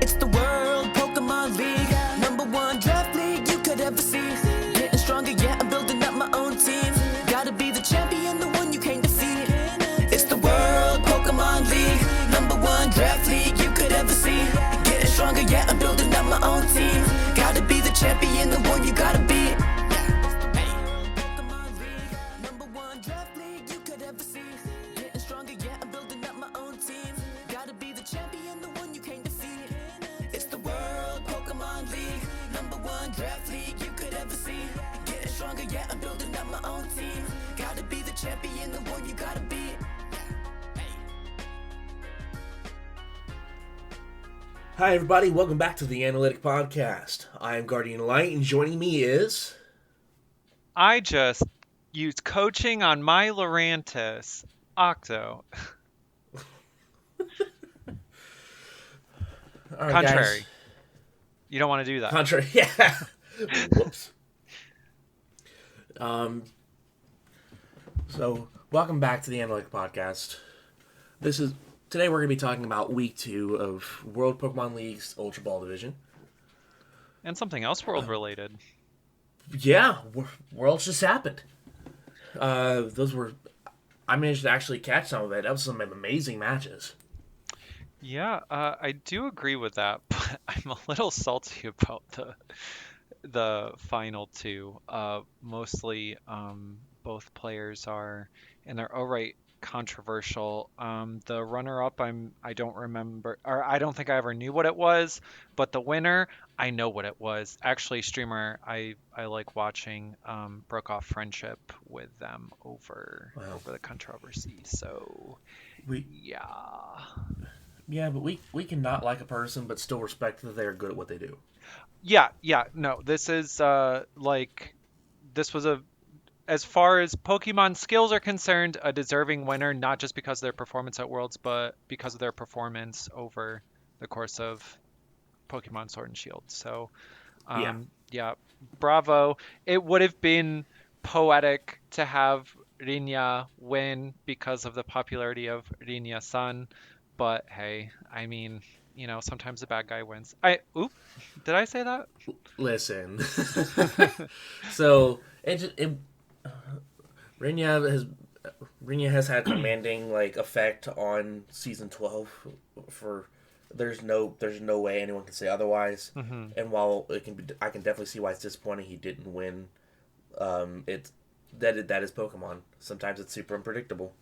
It's the World Pokemon League, #1 draft league you could ever see. Getting stronger, yeah, I'm building up my own team. Gotta be the champion, the one you can't defeat. It's the World Pokemon League, #1 draft league you could ever see. Getting stronger, yeah, I'm building up my own team. Gotta be the champion, the one you gotta beat. Pokemon League, #1 draft league you could ever see. Getting stronger, yeah, I'm building up my own team. Gotta be the champion, the one you can't defeat. It's the World Pokemon League, #1 draft league you could ever see. Getting stronger, yeah, I'm building up my own team. Gotta be the champion, the one you gotta beat. Hi everybody, welcome back to the Analytic podcast. I am Guardian and Light, and joining me is... I just used coaching on my Lurantis, Octo. All right, Contrary. guys. You don't want to do that. Contrary, yeah. Whoops. So, welcome back to the Analytic podcast. Today we're going to be talking about Week 2 of World Pokemon League's Ultra Ball Division. And something else world related. Yeah, Worlds just happened. I managed to actually catch some of it. That was some amazing matches. Yeah, I do agree with that, but I'm a little salty about the final two. Mostly, both players are, and they're outright controversial. The runner-up, I don't remember, or I don't think I ever knew what it was, but the winner, I know what it was. Actually, streamer, I like watching, broke off friendship with them over the controversy. So, yeah. Yeah, but we can not like a person, but still respect that they're good at what they do. Yeah. No, this is this was as far as Pokemon skills are concerned, a deserving winner, not just because of their performance at Worlds, but because of their performance over the course of Pokemon Sword and Shield. So, yeah, bravo. It would have been poetic to have Rinya win because of the popularity of Rinya Sun, but hey, I mean, sometimes the bad guy wins. Did I say that? Listen. So, Rinya has had commanding effect on season 12 for there's no way anyone can say otherwise. Mm-hmm. And while I can definitely see why it's disappointing he didn't win. That is Pokemon. Sometimes it's super unpredictable.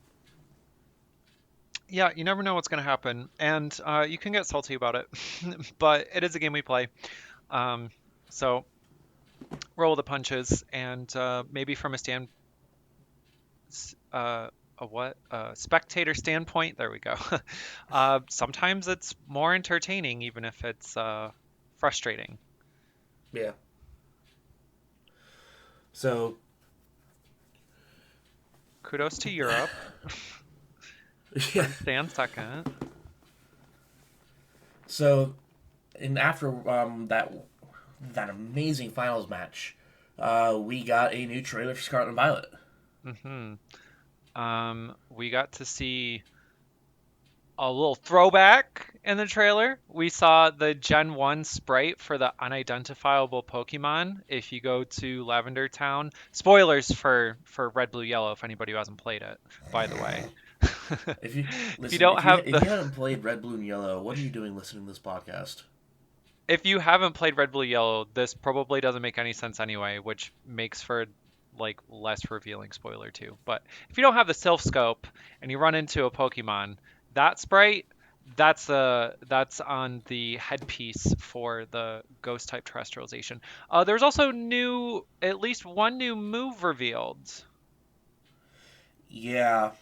Yeah, you never know what's going to happen, and you can get salty about it, but it is a game we play. So roll the punches, and maybe from a spectator standpoint, there we go. Sometimes it's more entertaining, even if it's frustrating. Yeah. So kudos to Europe. Yeah. Stand second. So, and after that amazing finals match, we got a new trailer for Scarlet and Violet. We got to see a little throwback in the trailer. We saw the Gen 1 sprite for the unidentifiable Pokemon. If you go to Lavender Town, spoilers for Red, Blue, Yellow if anybody who hasn't played it, by the way. If you haven't played Red, Blue, and Yellow, what are you doing listening to this podcast? If you haven't played Red, Blue, Yellow, this probably doesn't make any sense anyway, which makes for less revealing spoiler too. But if you don't have the Sylph Scope and you run into a Pokemon, that sprite, that's on the headpiece for the Ghost type terrestrialization. There's also at least one new move revealed. Yeah.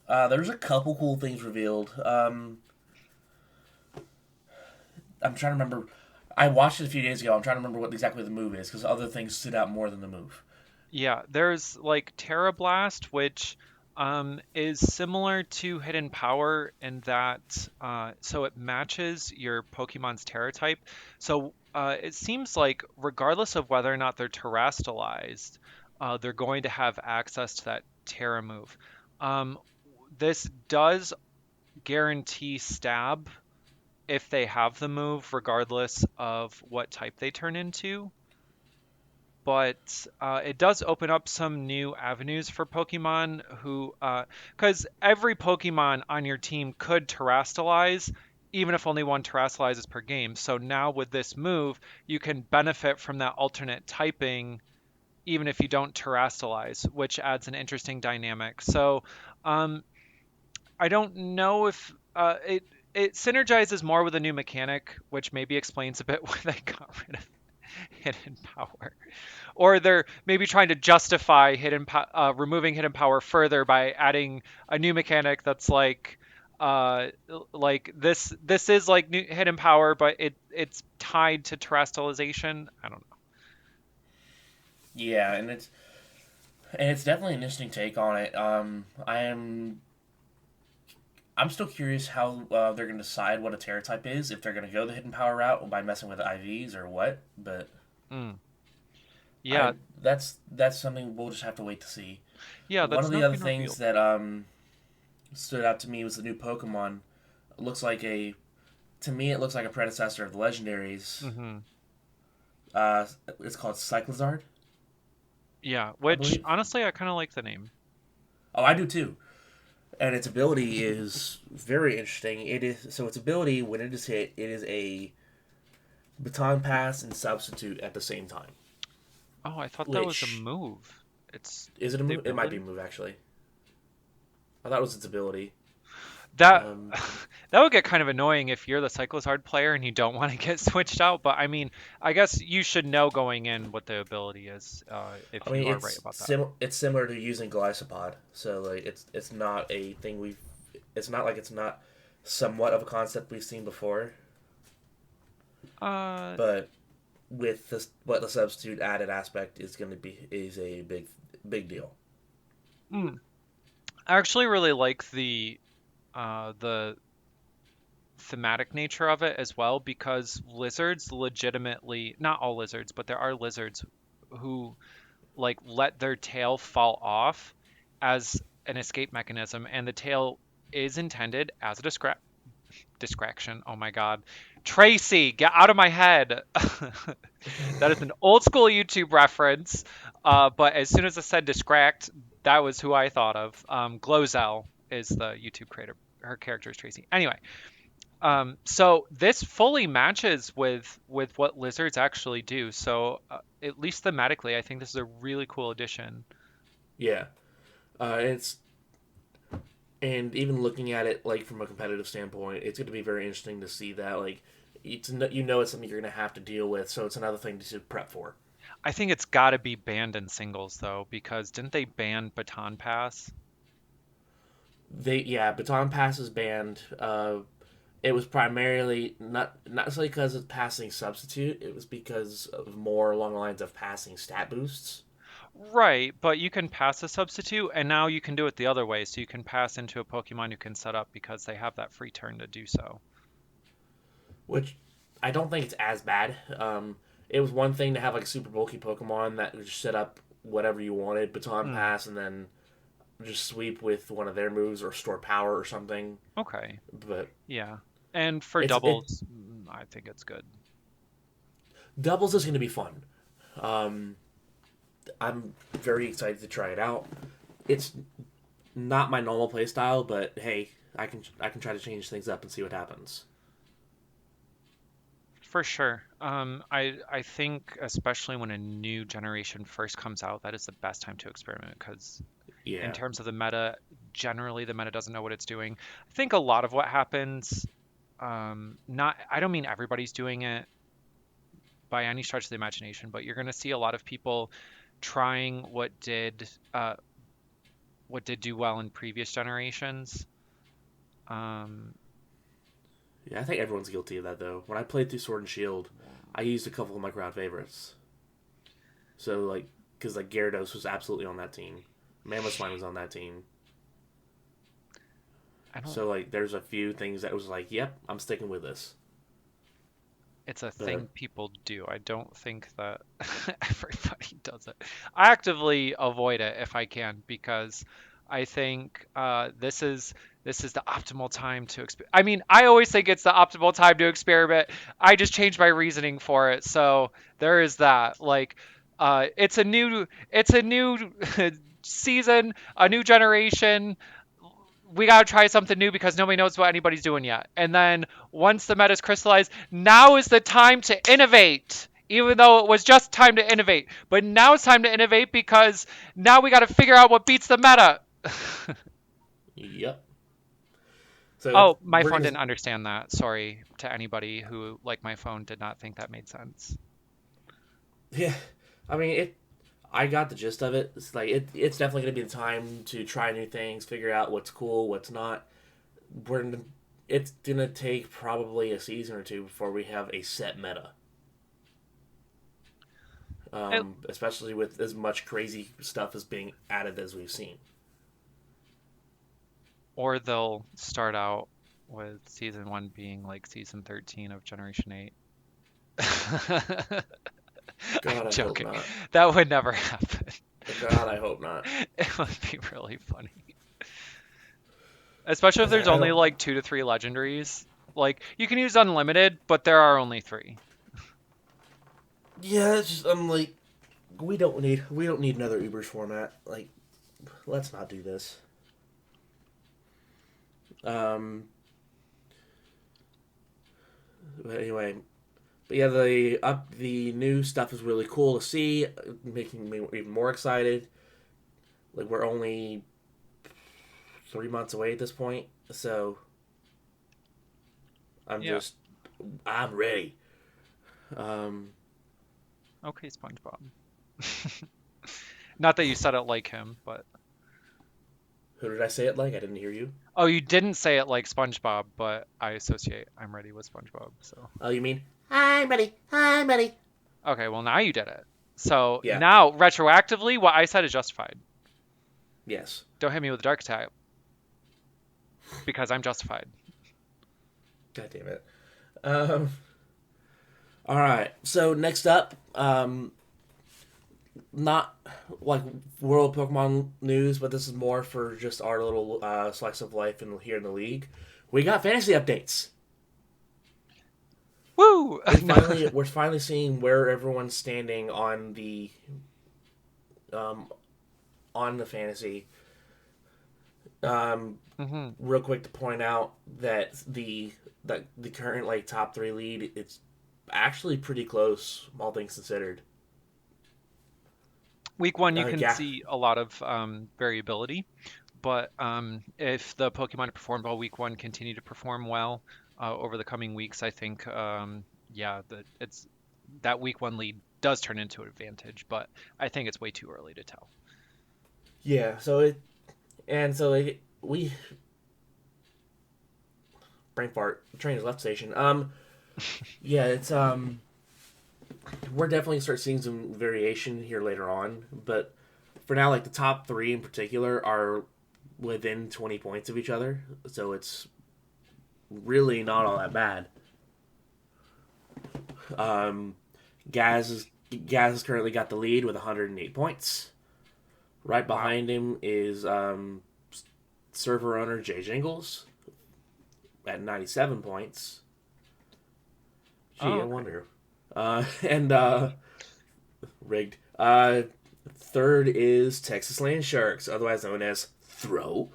There's a couple cool things revealed. I'm trying to remember. I watched it a few days ago. I'm trying to remember what exactly the move is because other things stood out more than the move. Yeah, there's Terra Blast, which is similar to Hidden Power in that so it matches your Pokemon's Terra type. So it seems like regardless of whether or not they're terrestrialized, they're going to have access to that Terra move. This does guarantee stab if they have the move, regardless of what type they turn into. But it does open up some new avenues for Pokemon who, because every Pokemon on your team could Terrastalize, even if only one Terrastalizes per game. So now with this move, you can benefit from that alternate typing even if you don't Terrastalize, which adds an interesting dynamic. So um, I don't know if it synergizes more with a new mechanic, which maybe explains a bit why they got rid of hidden power, or they're maybe trying to justify removing hidden power further by adding a new mechanic that's uh like this is like new hidden power, but it's tied to terrestrialization. I don't Yeah, and it's definitely an interesting take on it. I'm still curious how they're going to decide what a Terra type is. If they're going to go the hidden power route by messing with IVs or what. But know. Yeah, I that's something we'll just have to wait to see. yeah, One that's of the not other been things revealed. that stood out to me was the new Pokemon. It looks like a to me it looks like a predecessor of the legendaries. Hmm. Uh, it's called Cyclizard, Yeah, I which believe. honestly I kind of like the name. Oh, I do too. And its ability is very interesting. It is so its ability when it is hit, it is a baton pass and substitute at the same time. Oh, I thought that was a Which move. It's is it a the move? It might be a ability. move actually. I thought it was its ability. That Um, that would get kind of annoying if you're the Cyclozard player and you don't want to get switched out. But I mean, I guess you should know going in what the ability is, I if mean you are right about that. it's similar to using Glycopod. So like it's not a thing we've. It's not like it's not somewhat of a concept we've seen before, Uh, but with this what the substitute added aspect is going to be is a big deal. mm, I actually really like the thematic nature of it as well because lizards legitimately, not all lizards, but there are lizards who like let their tail fall off as an escape mechanism, and the tail is intended as a distraction. Oh my god. Tracy, get out of my head. That is an old school YouTube reference. But as soon as I said distract, that was who I thought of. Glozell is the YouTube creator. Her character is Tracy. Anyway, so this fully matches with what lizards actually do. So at least thematically, I think this is a really cool addition. Yeah, it's and even looking at it like from a competitive standpoint, it's going to be very interesting to see that like you know it's something you're going to have to deal with. So it's another thing to prep for. I think it's got to be banned in singles though, because didn't they ban Baton Pass? They yeah, baton pass is banned. It was primarily not necessarily because of passing substitute. It was because of more along the lines of passing stat boosts, Right, but you can pass a substitute, and now you can do it the other way. So you can pass into a Pokemon you can set up because they have that free turn to do so. which I don't think it's as bad. It was one thing to have like a super bulky Pokemon that would just set up whatever you wanted, baton Hmm. pass, and then just sweep with one of their moves or store power or something. Okay. But Yeah. And for it doubles, I think it's good. doubles is going to be fun. Um, I'm very excited to try it out. It's not my normal play style, but hey, I can try to change things up and see what happens. For sure. I think especially when a new generation first comes out, that is the best time to experiment because in Yeah, terms of the meta, generally the meta doesn't know what it's doing. I think a lot of what happens, not I don't mean everybody's doing it by any stretch of the imagination, but you're going to see a lot of people trying what did do well in previous generations. Um, yeah. I think everyone's guilty of that though. When I played through Sword and Shield, I used a couple of my crowd favorites. So like, because like Gyarados was absolutely on that team, Mammoth was on that team. I don't. So like, there's a few things that was like, yep, I'm sticking with this. It's a But thing people do. I don't think that everybody does it. I actively avoid it if I can because I think this is this is the optimal time to I mean, I always think it's the optimal time to experiment. I just changed my reasoning for it. So there is that. Like, it's a new season, a new generation. We gotta try something new because nobody knows what anybody's doing yet. And then once the meta's crystallized, now is the time to innovate. Even though it was just time to innovate, but now it's time to innovate because now we got to figure out what beats the meta. Yep. So Oh, my we're phone gonna didn't understand that. Sorry to anybody who, like my phone, did not think that made sense. yeah. I mean it. I got the gist of it. It's like it's definitely gonna be the time to try new things, figure out what's cool, what's not. We're it's gonna take probably a season or two before we have a set meta. It, Especially with as much crazy stuff as being added as we've seen. or they'll start out with season 1 being like season 13 of Generation 8. I'm God, I hope joking. not. That would never happen. God, I hope not. It would be really funny. Especially if there's I only don't. like 2 to 3 legendaries. Like, you can use unlimited, but there are only 3. Yeah, it's just I'm like, we don't need another Uber's format. Like, let's not do this. Um. But anyway, but yeah, the new stuff is really cool to see, making me even more excited. Like we're only 3 months away at this point, so I'm Yeah. just I'm ready. Um, Okay, SpongeBob. Not that you said it like him, but who did I say it like? I didn't hear you. oh, you didn't say it like SpongeBob, but I associate I'm ready with SpongeBob. So Oh, you mean I'm ready? I'm ready. okay, well now you did it. So Yeah. now retroactively, what I said is justified. Yes. Don't hit me with the dark type because I'm justified. God damn it. All right. So next up, not like world Pokemon news, but this is more for just our little slice of life in here in the league. We got fantasy updates. Woo! No. We're finally seeing where everyone's standing um, on the fantasy. hmm Real quick to point out that the current like top three lead, it's actually pretty close, all things considered. Week 1, you can Yeah, see a lot of variability, but if the Pokemon performed well week 1 continue to perform well over the coming weeks, I think yeah, it's that week 1 lead does turn into an advantage, but I think it's way too early to tell. yeah. We brain fart. Train has left station. Yeah, it's we're definitely gonna start seeing some variation here later on, but for now, like the top three in particular are within 20 points of each other, so it's really not all that bad. Um, Gaz has currently got the lead with 108 points. Right Wow. behind him is server owner Jay Jingles at 97 points. Oh, Gee, I okay. wonder. And rigged. Third is Texas Land Sharks, otherwise known as Throw,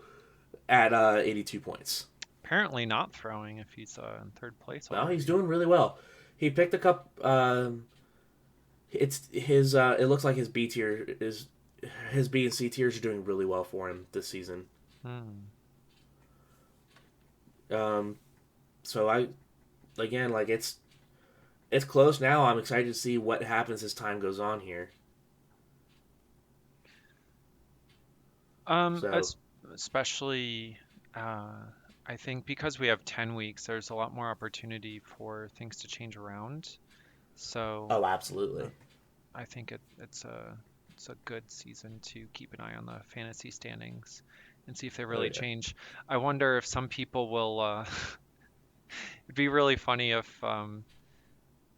at 82 points. Apparently not throwing if he's in third place Well, he's already. doing really well. He picked a cup. It's his. It looks like his B and C tiers are doing really well for him this season. Hmm. Um, so I, again, like it's close now. I'm excited to see what happens as time goes on here. Um, So, es- Especially, uh, I think because we have 10 weeks, there's a lot more opportunity for things to change around. So oh, uh, absolutely. I think it's a good season to keep an eye on the fantasy standings and see if they Oh really yeah. change. I wonder if some people will. It'd be really funny if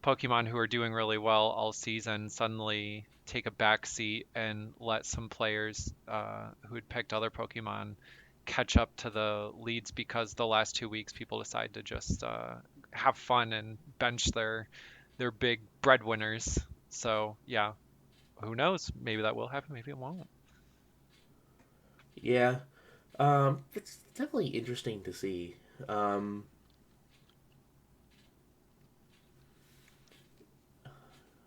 Pokemon who are doing really well all season suddenly take a back seat and let some players who had picked other Pokemon catch up to the leads because the last 2 weeks people decide to just have fun and bench their big breadwinners. So yeah, who knows? Maybe that will happen. Maybe it won't. Yeah. It's definitely interesting to see. Um,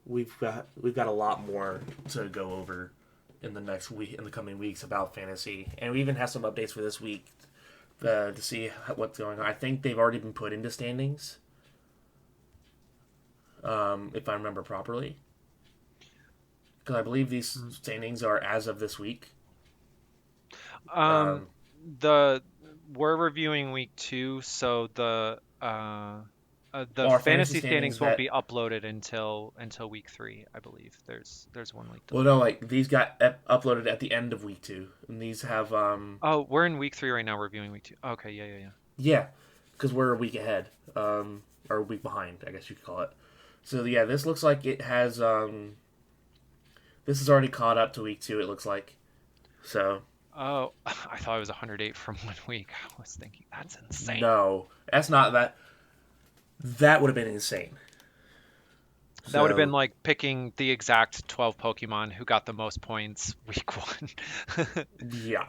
we've got a lot more to go over in the next week, in the coming weeks, about fantasy, and we even have some updates for this week to see what's going on. I think they've already been put into standings, if I remember properly, because I believe these standings are as of this week. Um, Um, the we're reviewing week 2, so the well, our fantasy fantasy standings standings won't that, be uploaded until week 3, I believe. There's 1 week well, delay. no, like these got uploaded at the end of week 2, and these have Oh, we're in week 3 right now, reviewing week 2. Okay, yeah, yeah, yeah. yeah, because we're a week ahead, or a week behind, I guess you could call it. So yeah, this looks like it has this is already caught up to week 2. It looks like so. Oh, I thought it was 108 from 1 week. I was thinking that's insane. No, that's not that. That would have been insane. That would have been So like picking the exact 12 Pokemon who got the most points week 1. yeah.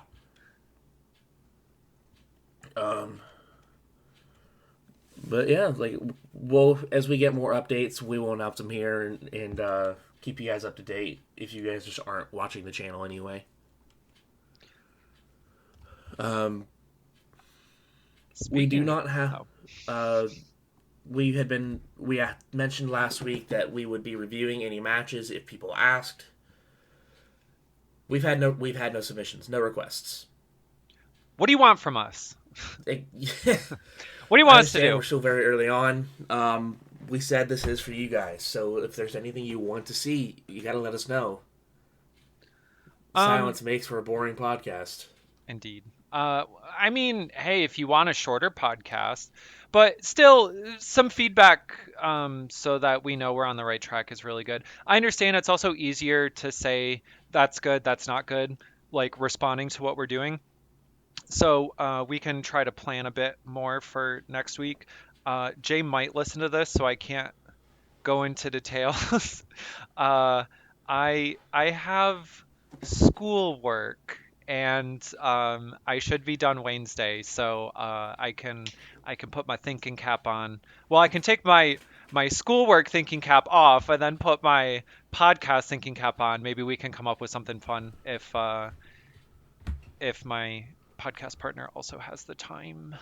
Um, but yeah, like we'll as we get more updates, we will announce them here and keep you guys up to date if you guys just aren't watching the channel anyway. Um, we do Speaking, not have. oh, Uh, we mentioned last week that we would be reviewing any matches if people asked. We've had no submissions, no requests. what do you want from us? It, What do you I want us to understand do? we're still very early on. We said this is for you guys, so if there's anything you want to see, you got to let us know. Um, Silence makes for a boring podcast. Indeed. I mean, hey, if you want a shorter podcast, but still some feedback, so that we know we're on the right track is really good. I understand it's also easier to say that's good, that's not good, like responding to what we're doing. So we can try to plan a bit more for next week. Jay might listen to this, so I can't go into details. uh, I have schoolwork and I should be done Wednesday, so I can put my thinking cap on. Well, I can take my schoolwork thinking cap off and then put my podcast thinking cap on. Maybe we can come up with something fun if my podcast partner also has the time.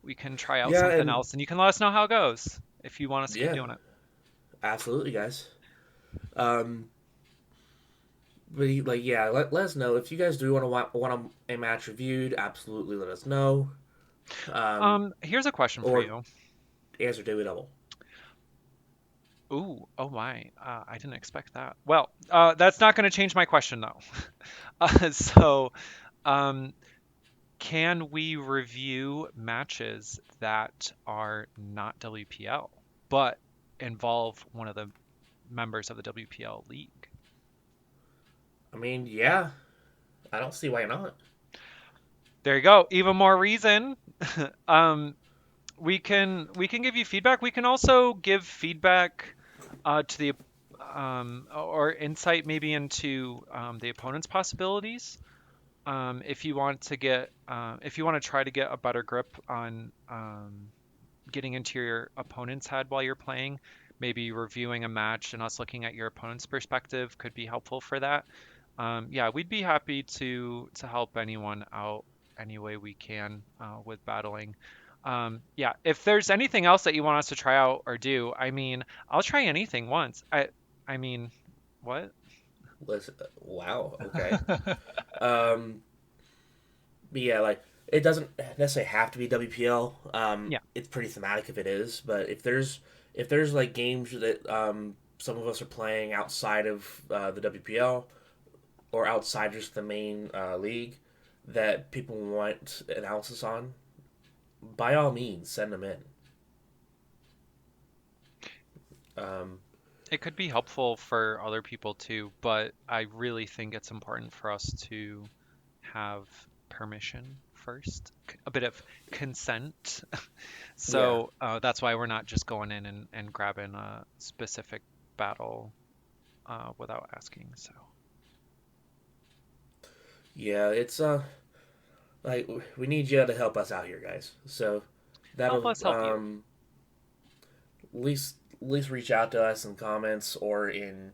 We can try out Yeah, something and else, and you can let us know how it goes if you want us to keep yeah, doing it. absolutely, guys. Um, but like, yeah, let us know if you guys do want a match reviewed. Absolutely, let us know. Um, Here's a question for or you. answer daily double. Ooh, oh my, I didn't expect that. Well, that's not going to change my question though. So, um, can we review matches that are not WPL but involve one of the members of the WPL league? I mean, yeah, I don't see why not. There you go. Even more reason. Um, we can give you feedback. We can also give feedback to the or insight maybe into the opponent's possibilities. If you want to try to get a better grip on getting into your opponent's head while you're playing, maybe reviewing a match and us looking at your opponent's perspective could be helpful for that. Yeah, we'd be happy to help anyone out any way we can with battling. Yeah, if there's anything else that you want us to try out or do, I mean, I'll try anything once. I mean, what? Listen, wow, okay. Um, but yeah, like it doesn't necessarily have to be WPL. Yeah. It's pretty thematic if it is, but if there's like games that some of us are playing outside of the WPL or outside just the main league that people want analysis on, by all means, send them in. Um, It could be helpful for other people too, but I really think it's important for us to have permission first, a bit of consent. So that's why we're not just going in and grabbing a specific battle without asking. So Yeah, it's like we need you to help us out here, guys. So help that'll us help you. at least reach out to us in comments or in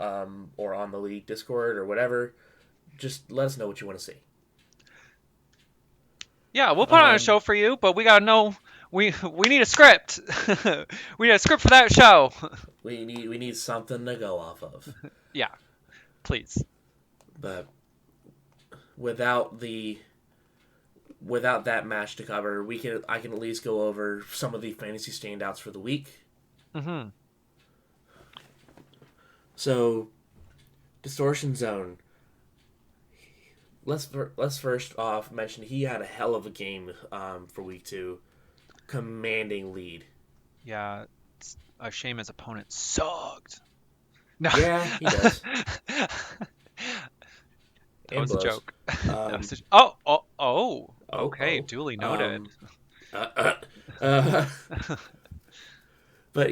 or on the league Discord or whatever. Just let us know what you want to see. Yeah, we'll put on a Um, show for you, but we gotta know we need a script. We need a script for that show. we need something to go off of. Yeah, please. But without that match to cover, I can at least go over some of the fantasy standouts for the week. Hmm. So, Distortion Zone. Let's first off mention he had a hell of a game for week 2, commanding lead. Yeah, it's a shame his opponent sucked. No. Yeah, he does. That And was a blows. joke. That was oh. Okay, Oh. duly noted. Uh, uh, uh, but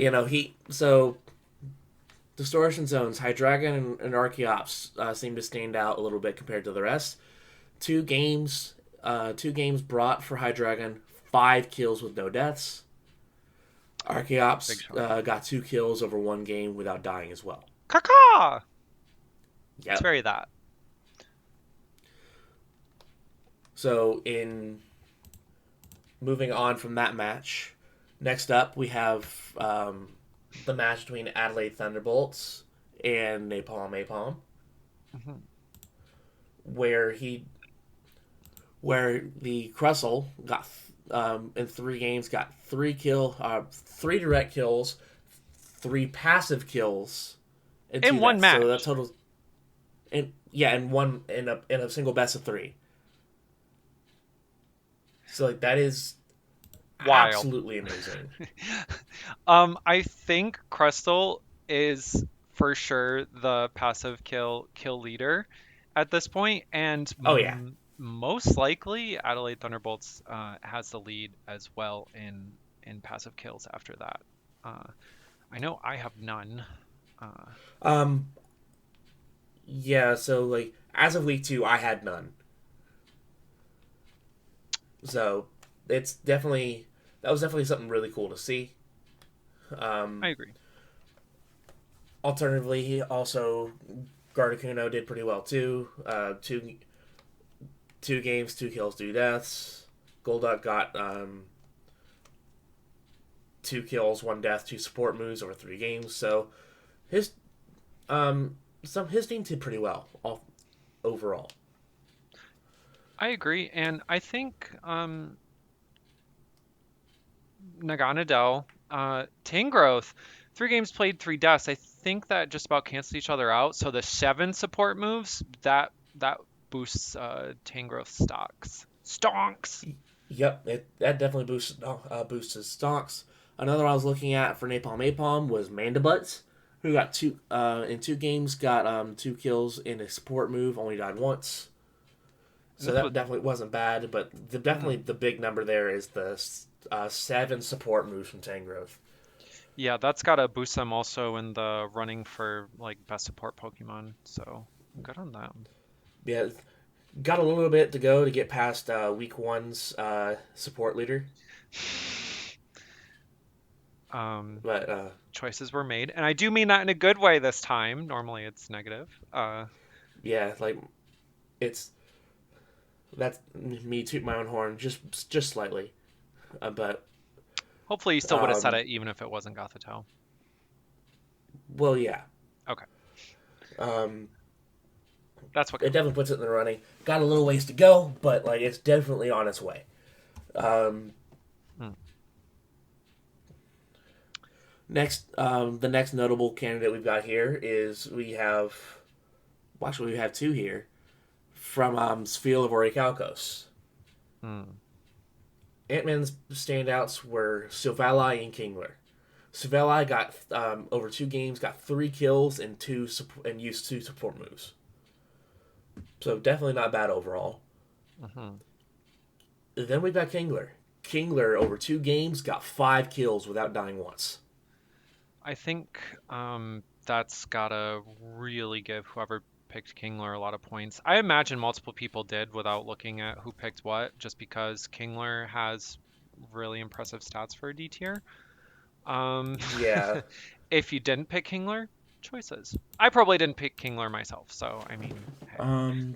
Distortion Zones, Hydreigon and Archeops seem to stand out a little bit compared to the rest. Two games brought for Hydreigon, 5 kills with no deaths. Archeops got 2 kills over 1 game without dying as well. Caca! Yeah. It's very that. So in moving on from that match, next up we have the match between Adelaide Thunderbolts and Napalm Apalm, where the Crustle got in 3 games got 3 direct kills, 3 passive kills, and In 2 one deaths. match. So that totals in a single best of 3. So like that is Wild. absolutely amazing. I think Crystal is for sure the passive kill leader at this point, and Oh yeah. most likely Adelaide Thunderbolts has the lead as well in passive kills after that. I know I have none. Yeah, so like as of week 2 I had none. So that was definitely something really cool to see. I agree. Alternatively, he also Gardakuno did pretty well too. Two games, 2 kills, 2 deaths. Golduck got 2 kills, 1 death, 2 support moves over 3 games. So his his team did pretty well overall. I agree, and I think Naganadel, Tangrowth, 3 games played, 3 deaths. I think that just about cancels each other out. So the 7 support moves that boosts Tangrowth stocks. Stonks. Yep, that definitely boosts his stocks. Another I was looking at for Napalm Apalm was Mandibutts, who got 2 in 2 games, got 2 kills in a support move, only died once. So that definitely wasn't bad, but the big number there is the 7 support moves from Tangrowth. Yeah, that's gotta boost them also in the running for like best support Pokemon. So good on them. Yeah, got a little bit to go to get past week 1's support leader. But Choices were made, and I do mean that in a good way this time. Normally it's negative. yeah, like that's me toot my own horn just slightly, but Hopefully you still would have said it even if it wasn't Gothitelle. well, yeah. Okay. Um, That's what it definitely puts it in the running. Got a little ways to go, but like it's definitely on its way. Next, the next notable candidate we've got here is we have 2 here from Sphere of Orichalcos. Ant-Man's standouts were Silvally and Kingler. Silvally got over 2 games, got 3 kills and used 2 support moves. So definitely not bad overall. Then we got Kingler. Kingler over 2 games got 5 kills without dying once. I think that's gotta really give whoever picked Kingler a lot of points. I imagine multiple people did without looking at who picked what, just because Kingler has really impressive stats for a D tier. Um, Yeah. if you didn't pick Kingler, choices. I probably didn't pick Kingler myself, so I mean, hey. Um,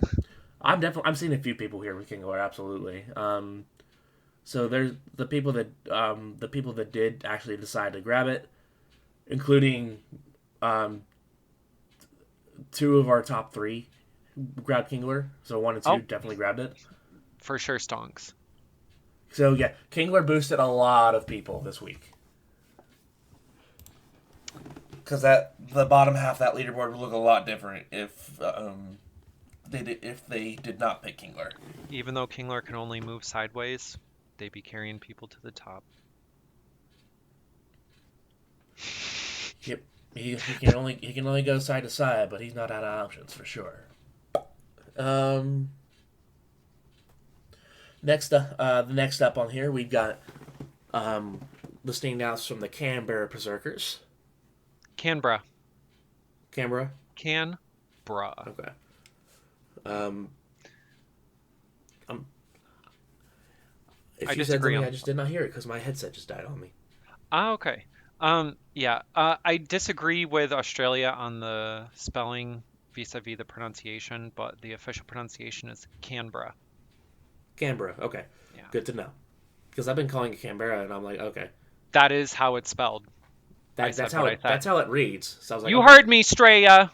I'm seeing a few people here with Kingler, absolutely. So there's the people that did actually decide to grab it, including um, 2 of our top 3 grabbed Kingler. So 1 and 2 Oh, definitely grabbed it. for sure, stonks. So yeah, Kingler boosted a lot of people this week. Because the bottom half of that leaderboard would look a lot different if they did not pick Kingler. Even though Kingler can only move sideways, they be carrying people to the top. Yep, he can only go side to side, but he's not out of options for sure. Um, the next up on here we've got the standouts from the Canberra Berserkers. Canberra. Canberra. Canberra. Okay. Um, if I you said disagree something, on I just did not hear it because my headset just died on me. Ah, okay. Yeah. I disagree with Australia on the spelling vis-a-vis the pronunciation, but the official pronunciation is Canberra. Canberra. Okay, Yeah. good to know. Because I've been calling it Canberra, and I'm like, okay, That is how it's spelled. I that's said how what I that's said. how it reads. So I was like, You okay, heard me, Straya.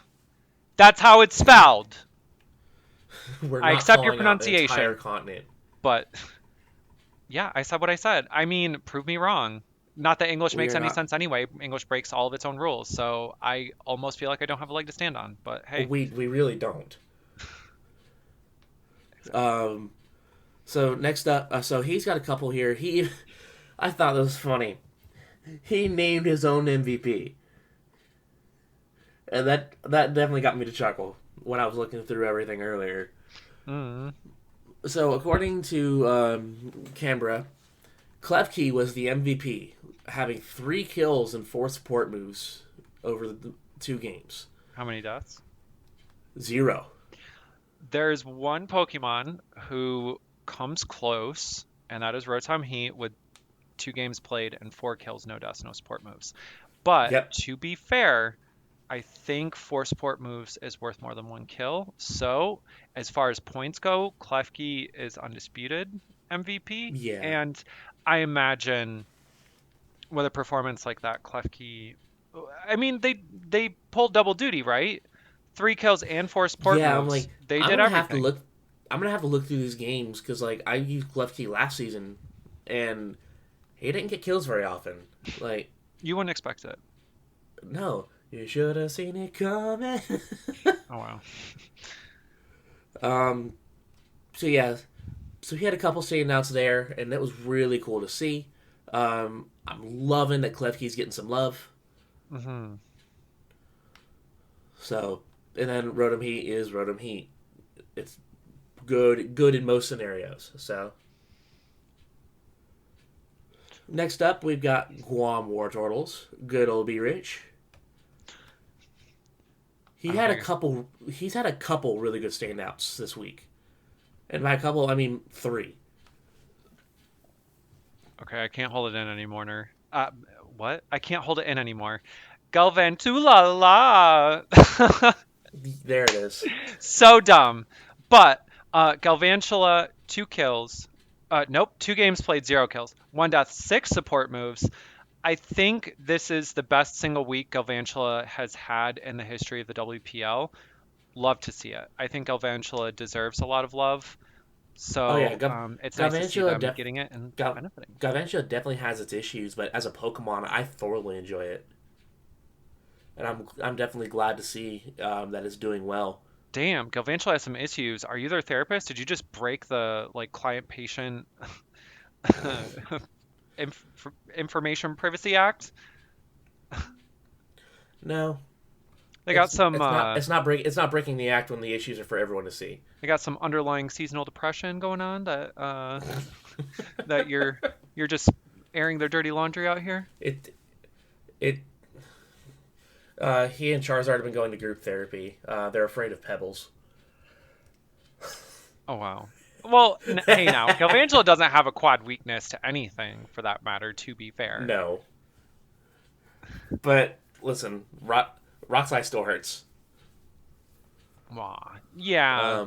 That's how it's spelled. we're I not accept your calling out the entire pronunciation, continent. but yeah, I said what I said. I mean, prove me wrong. Not that English We makes are any not. sense anyway. English breaks all of its own rules, so I almost feel like I don't have a leg to stand on. But hey, We really don't. exactly. Um. So next up, so he's got a couple here. I thought it was funny. He named his own MVP, and that definitely got me to chuckle when I was looking through everything earlier. Mm. So according to Canberra, Klefki was the MVP, having 3 kills and 4 support moves over the 2 games. How many deaths? 0. There's one Pokemon who comes close, and that is Rotom Heat with 2 games played and 4 kills, no deaths, no support moves. But Yep. to be fair, I think 4 support moves is worth more than 1 kill. So, as far as points go, Klefki is undisputed MVP. Yeah. And I imagine with a performance like that, Klefki. I mean, they pulled double duty, right? 3 kills and 4 support Yeah. I'm moves. like, They I'm did gonna have to everything. look. I'm gonna have to look through these games because like I used Klefki last season, and he didn't get kills very often. Like, You wouldn't expect it. no, you should have seen it coming. Oh wow. um. So yeah. So he had a couple standouts there, and that was really cool to see. I'm loving that Klefki's getting some love. Hmm. So, and then Rotom Heat is Rotom Heat. It's good in most scenarios. So, next up we've got Guam War Turtles. Good old B Rich. Okay. He's had a couple really good standouts this week, and by a couple I mean 3. Okay, I can't hold it in anymore. What? I can't hold it in anymore. Galvantula la. There it is. So dumb. But Galvantula, 2 kills. Nope, 2 games played, 0 kills. 1 death, 6 support moves. I think this is the best single week Galvantula has had in the history of the WPL. Love to see it. I think Galvantula deserves a lot of love. Oh yeah, So it's nice to see Galvantula them getting it and Gal- benefiting. Galvantula definitely has its issues, but as a Pokemon, I thoroughly enjoy it, and I'm definitely glad to see that it's doing well. Damn, Galvantula has some issues. Are you their therapist? Did you just break the like client-patient information privacy act? No, They got some it's not breaking the act when the issues are for everyone to see. they got some underlying seasonal depression going on that that you're just airing their dirty laundry out here. It it He and Charizard have been going to group therapy. They're afraid of pebbles. Oh wow. Well, hey now, Galvantula doesn't have a quad weakness to anything for that matter, to be fair. No, but listen, Rockslide still hurts. Aw, yeah,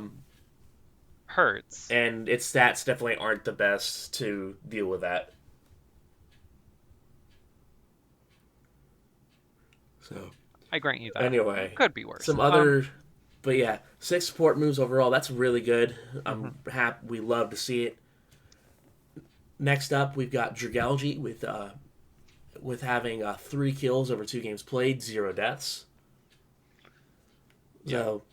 hurts. And its stats definitely aren't the best to deal with that. So I grant you that. anyway, Could be worse. some other, but yeah, 6 support moves overall. That's really good. I'm happy. We love to see it. Next up, we've got Dragalge with having 3 kills over 2 games played, 0 deaths. So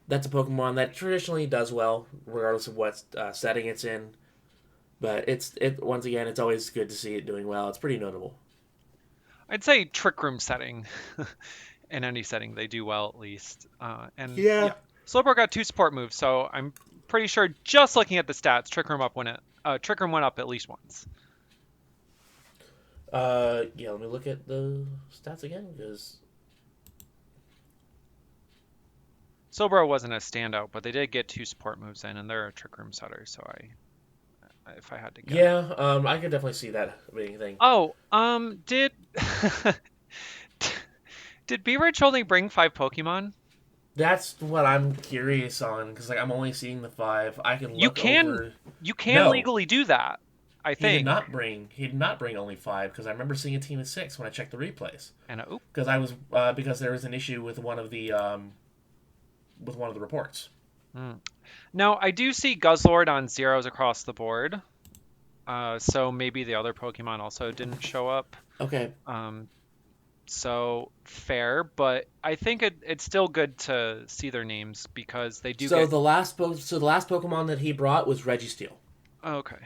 that's a Pokemon that traditionally does well, regardless of what setting it's in. But once again, it's always good to see it doing well. It's pretty notable. I'd say Trick Room setting. In any setting, they do well at least. And Yeah. Slowbro got 2 support moves, so I'm pretty sure just looking at the stats, Trick Room went up at least once. Yeah, let me look at the stats again, because Slowbro wasn't a standout, but they did get 2 support moves in, and they're a Trick Room setter, so if I had to guess. yeah, I could definitely see that being a thing. Oh, did did Beaverage only bring 5 Pokemon? That's what I'm curious on, because like I'm only seeing the 5. I can look over. You can No. legally do that, I He think. did not bring only 5, because I remember seeing a team of 6 when I checked the replays. And Because there was an issue with one of the reports. Now I do see Guzzlord on 0s across the board. So maybe the other Pokemon also didn't show up. Okay. So fair, but I think it's still good to see their names because they do So get... the last Pokemon that he brought was Registeel. Okay.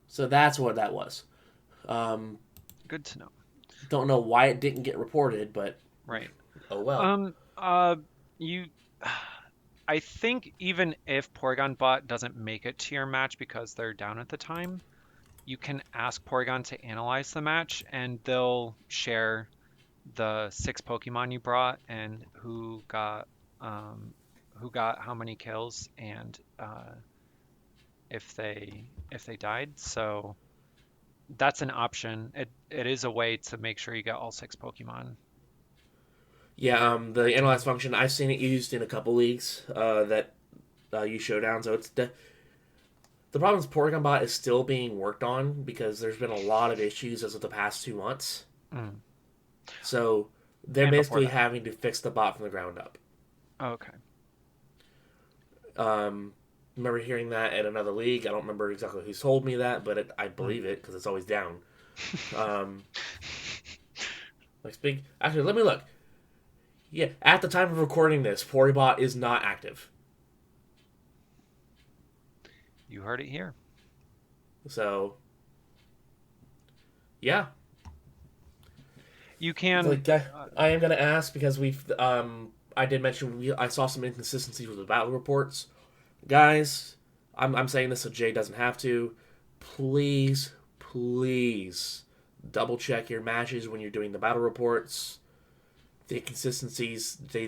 So that's what that was. Good to know. Don't know why it didn't get reported, but Right. oh well. I think even if Porygon Bot doesn't make it to your match because they're down at the time, you can ask Porygon to analyze the match, and they'll share the 6 Pokemon you brought and who got how many kills and if they died. So that's an option. It is a way to make sure you get all 6 Pokemon. Yeah, the analyze function, I've seen it used in a couple leagues that use Showdown. So the problem is Porygon Bot is still being worked on because there's been a lot of issues as of the past 2 months. So they're And basically before that. having to fix the bot from the ground up. Okay. Remember hearing that at another league. I don't remember exactly who told me that, but I believe it because it's always down. Actually, let me look. Yeah, at the time of recording this, Porybot is not active. You heard it here. So, yeah. You can... I am going to ask because I did mention I saw some inconsistencies with the battle reports. Guys, I'm saying this so Jay doesn't have to. Please double check your matches when you're doing the battle reports. The inconsistencies, they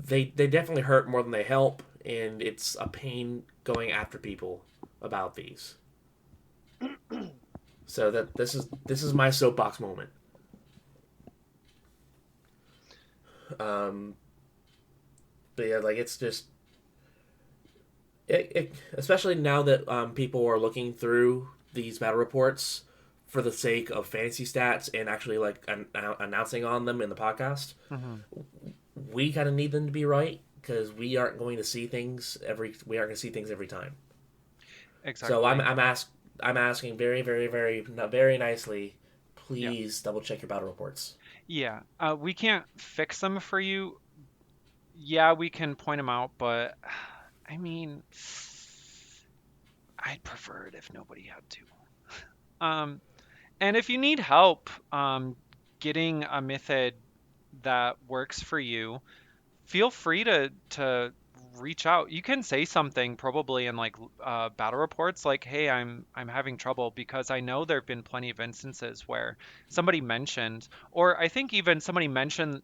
definitely hurt more than they help, and it's a pain going after people about these. So that this is my soapbox moment. But yeah, like it's just especially now that people are looking through these battle reports for the sake of fantasy stats and actually like announcing on them in the podcast. We kind of need them to be right because we aren't going to see things every time. Exactly. So I'm asking very, very, very, very nicely, please double check your battle reports. Yeah, we can't fix them for you. Yeah, we can point them out, but I mean, I'd prefer it if nobody had to. And if you need help getting a method that works for you, feel free to reach out. You can say something probably in like battle reports, like, "Hey, I'm having trouble," because I know there have been plenty of instances where somebody mentioned, or I think even somebody mentioned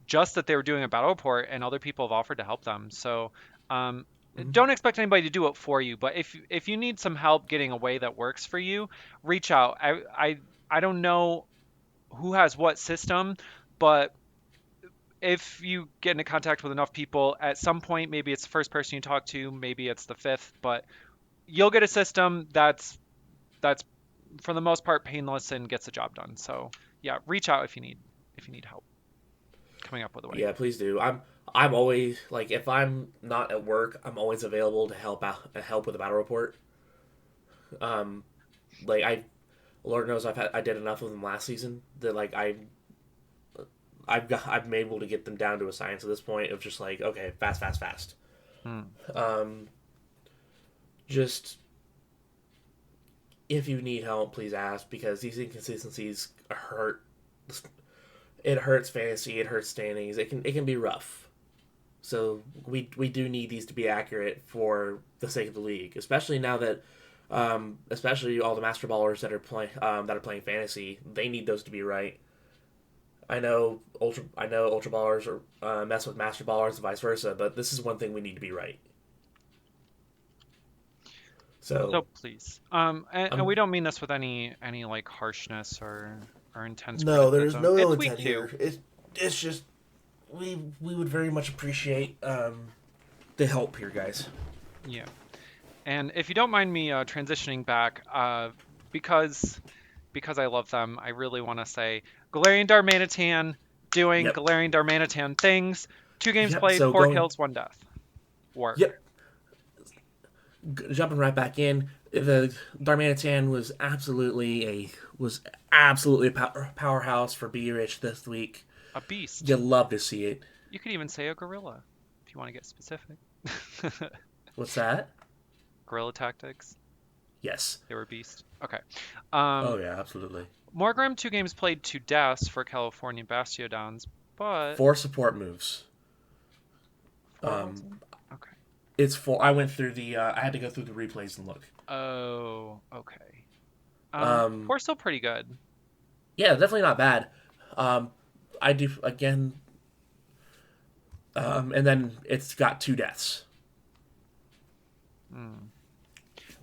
just that they were doing a battle report, and other people have offered to help them. So um, Mhm. don't expect anybody to do it for you, but if you need some help getting a way that works for you, reach out. I don't know who has what system, but if you get into contact with enough people, at some point, maybe it's the first person you talk to, maybe it's the fifth, but you'll get a system that's for the most part painless and gets the job done. So yeah, reach out if you need help coming up with a way. Yeah, please do. I'm always like if I'm not at work, I'm always available to help with a battle report. Um, like I, Lord knows I did enough of them last season that like I'm able to get them down to a science at this point of just like okay, fast, fast, fast. Hmm. Um, just if you need help, please ask because these inconsistencies hurt. It hurts fantasy. It hurts standings. It can be rough. So we do need these to be accurate for the sake of the league, especially now that especially all the master ballers that are playing fantasy. They need those to be right. I know ultra ballers are mess with master ballers and vice versa, but this is one thing we need to be right. So So please, and we I'm don't mean this with any like harshness or intense no, there's criticism. no ill It's week intent two. here. It's just we would very much appreciate the help here, guys. Yeah. And if you don't mind me transitioning back, because because I love them, I really want to say Galarian Darmanitan doing Yep, Galarian Darmanitan things. 2 games yep. played, So 4 kills, 1 death. Work. yep, jumping right back in. The Darmanitan was absolutely a powerhouse for B Rich this week. A beast. You love to see it. You could even say a gorilla if you want to get specific. What's that? Gorilla tactics. Yes. They were beast. Okay. Oh Um, yeah, absolutely. Morgrem 2 games played, 2 deaths for California Bastiodons, but 4 support moves. 4 ultimate. Okay. It's four. I went through the. I had to go through the replays and look. Oh, okay. Um, Four's still pretty good. yeah, definitely not bad. Um, I do again. And then it's got 2 deaths. Hmm.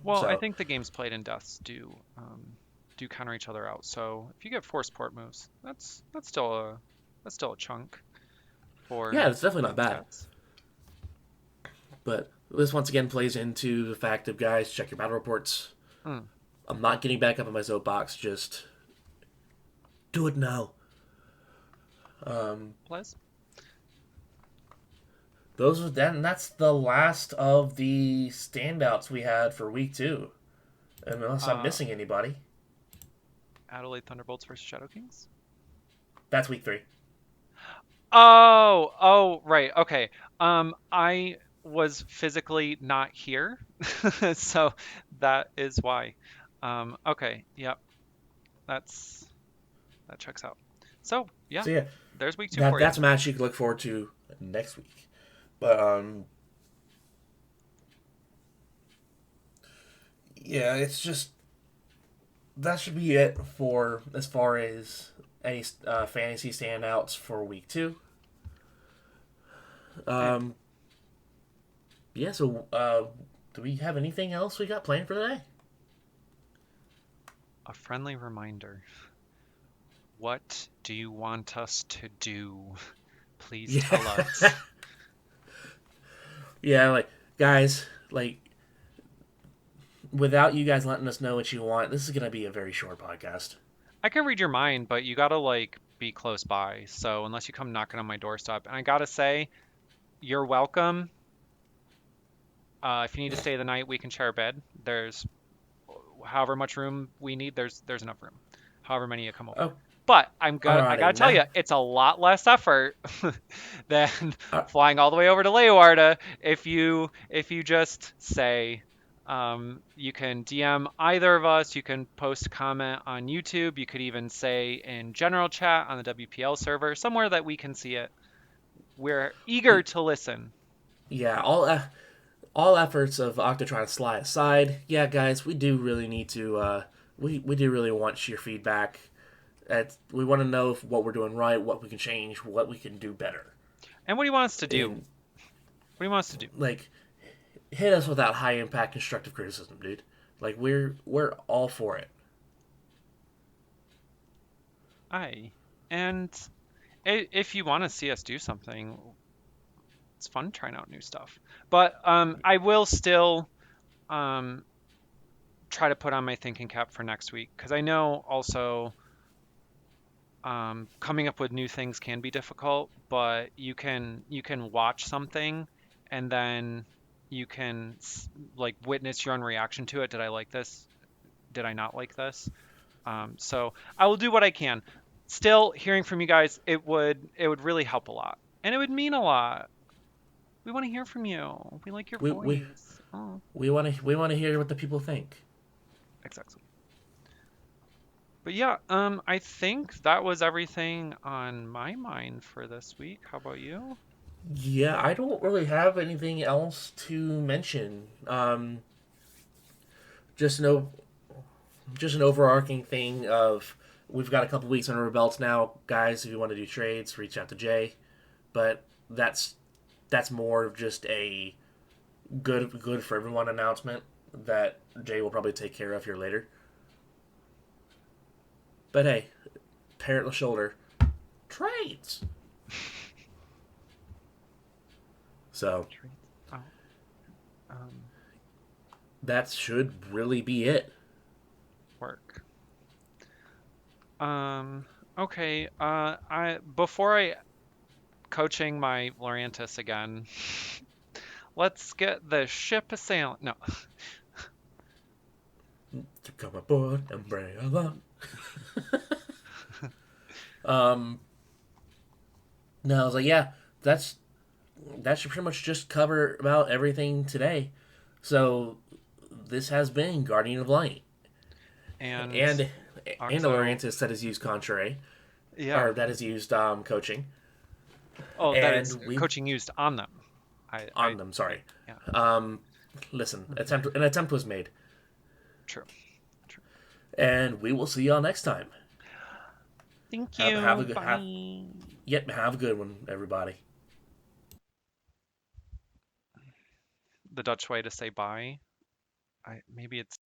Well, I So think the games played and deaths do counter each other out. So if you get 4 support moves, that's still a chunk yeah, for it's definitely not bad. stats. But this once again plays into the fact of guys check your battle reports. Hmm. I'm not getting back up on my soapbox. Just do it now. Um, Plus, those are then. That's the last of the standouts we had for week 2. Unless I'm uh, missing anybody, Adelaide Thunderbolts versus Shadow Kings. that's week 3. Oh, right. Okay. I was physically not here, so that is why. Okay. Yep. That's that checks out. So yeah, So yeah, there's week 2 for you. that's a match you can look forward to next week. But yeah, it's just that should be it for as far as any fantasy standouts for week 2. And Um, yeah. So do we have anything else we got planned for today? a friendly reminder. What do you want us to do? Please tell Yeah, us. yeah. Like guys, like without you guys letting us know what you want, this is gonna be a very short podcast. I can read your mind, but you gotta like be close by. So unless you come knocking on my doorstep, and I gotta say, you're welcome. If you need to stay the night, we can share a bed. There's however much room we need. There's enough room. However many you come over. Oh, But I alrighty. gotta tell you, it's a lot less effort than Uh, flying all the way over to Leeuwarden if you just say, You can DM either of us. You can post a comment on YouTube. You could even say in general chat on the WPL server, somewhere that we can see it. We're eager to listen. Yeah, all efforts of Octotron slide aside, yeah, guys, we do really need to. We do really want your feedback. We want to know what we're doing right, what we can change, what we can do better. And what do you want us to do? What And do you want us to do? like, hit us with that high impact constructive criticism, dude. Like we're all for it. Aye. And if you want to see us do something, it's fun trying out new stuff. But I will still um, try to put on my thinking cap for next week because I know also coming up with new things can be difficult, but you can watch something and then you can like witness your own reaction to it. Did I like this? Did I not like this? So I will do what I can. Still, hearing from you guys, it would really help a lot, and it would mean a lot. We want to hear from you. We like your We we voice. Oh, we want to hear what the people think. exactly. But yeah, I think that was everything on my mind for this week. How about you? Yeah, I don't really have anything else to mention. Just no, just an overarching thing of we've got a couple weeks under our belts now, guys. If you want to do trades, reach out to Jay. But that's more of just a good for everyone announcement that Jay will probably take care of here later. But hey, parrot the shoulder, trades. So Treats. Oh, um, that should really be it. work. Okay. I before I coaching my Laurentis again. Let's get the ship a sailing. No. To come aboard and bring along. Um, no, I was like, yeah, that should pretty much just cover about everything today. So this has been Guardian of Light And and a Octo. Laurentis that has used Contrary Yeah. or that has used coaching, Oh, that is and we coaching used on them. on them. Yeah, Sorry. yeah. Listen, an attempt was made, True. True. and we will see y'all next time. Thank Have a you. good Bye. have a good one, everybody. The Dutch way to say bye. Maybe it's